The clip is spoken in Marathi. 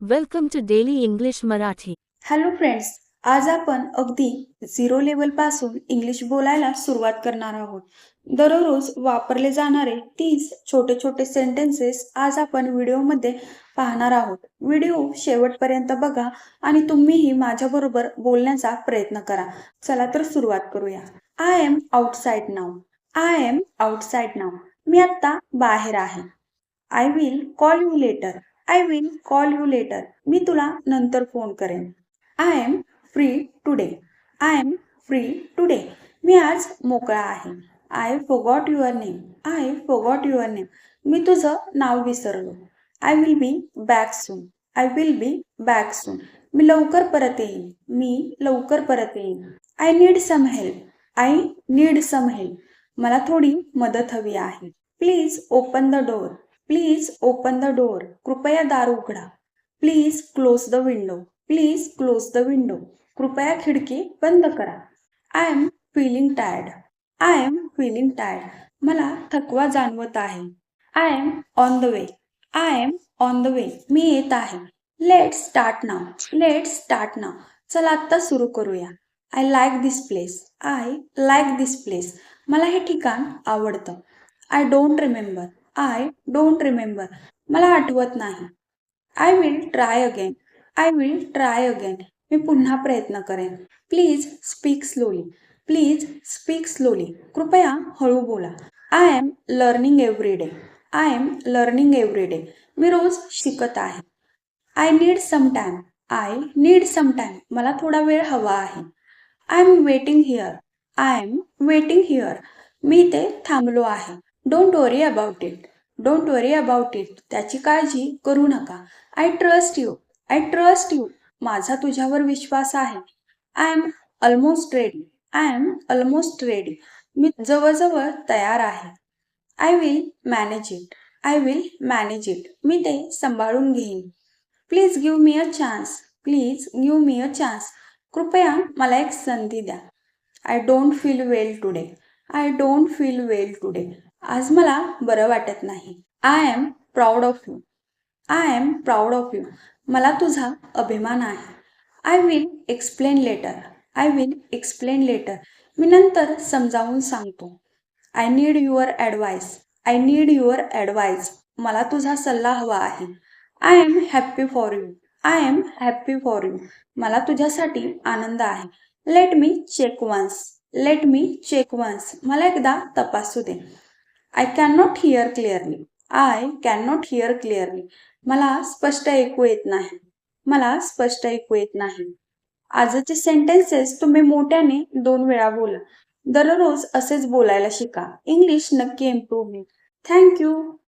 Welcome to Daily English Marathi. Hello friends, आज आपण अगदी 0 लेवल पासून इंग्लिश बोलायला सुरुवात करणार आहोत. दररोज वापरले जाणारे 30 छोटे छोटे सेंटेन्सेस आज आपण व्हिडिओमध्ये पाहणार आहोत. व्हिडिओ शेवटपर्यंत बघा आणि तुम्हीही माझ्याबरोबर बोलण्याचा प्रयत्न करा. चला तर सुरुवात करूया. I am outside now. I am outside now. मी आता बाहेर आहे. I will call you later. I will call you later. मी तुला नंतर फोन करेन. I am free today. I am free today. मी आज मोकळा आहे. I forgot your name. I forgot your name. मी तुझं नाव विसरलो. I will be back soon. I will be back soon. मी लवकर परत येईन. मी लवकर परत येईन. I need some help. I need some help. मला थोडी मदत हवी आहे. Please open the door. Please open the door. कृपया दार उघडा. Please close the window. Please close the window. कृपया खिडकी बंद करा. I am feeling tired. I am feeling tired. मला थकवा जाणवत आहे. I am on the way. I am on the way. मी येत आहे. Let's start now. Let's start नाव. चला आत्ता सुरू करूया. I like this place. I like this place. मला हे ठिकाण आवडतं. I don't remember. I don't remember. मला आठवत नाही. I will try again. I will try again. मी पुन्हा प्रयत्न करेन. Please speak slowly. Please speak slowly. कृपया हळू बोला. I am learning every day. I am learning every day. मी रोज शिकत आहे. I need some time. I need some time. मला थोडा वेळ हवा आहे. I am waiting here. I am waiting here. मी इथे थांबलो आहे. Don't worry about it. Don't worry about it. त्याची काळजी करू नका. I trust you. I trust you. माझा तुझ्यावर विश्वास आहे. I am almost ready. I am almost ready. मी जवळजवळ तयार आहे. I will manage it. I will manage it. मी ते सांभाळून घेईन. Please give me a chance. Please give me a chance. कृपया मला एक संधी द्या. I don't feel well today. I don't feel well today. आज मला बरं वाटत नाही. I am proud of you. I am proud of you. मला तुझा अभिमान आहे. I will explain later. I will explain later. मी नंतर समजावून सांगतो. I need your advice. I need your advice. मला तुझा सल्ला हवा आहे. I am happy for you. I am happy for you. मला तुझ्यासाठी आनंद आहे. Let me check once. Let me check once. मला एकदा तपासू दे. I can not hear clearly. I can not hear clearly. मला स्पष्ट ऐकू येत नाही. मला स्पष्ट ऐकू येत नाही. आजचे सेंटेन्सेस तुम्ही मोठ्याने 2 वेळा बोला. दररोज असेच बोलायला शिका. इंग्लिश नक्की इम्प्रूव्ह होईल. Thank you.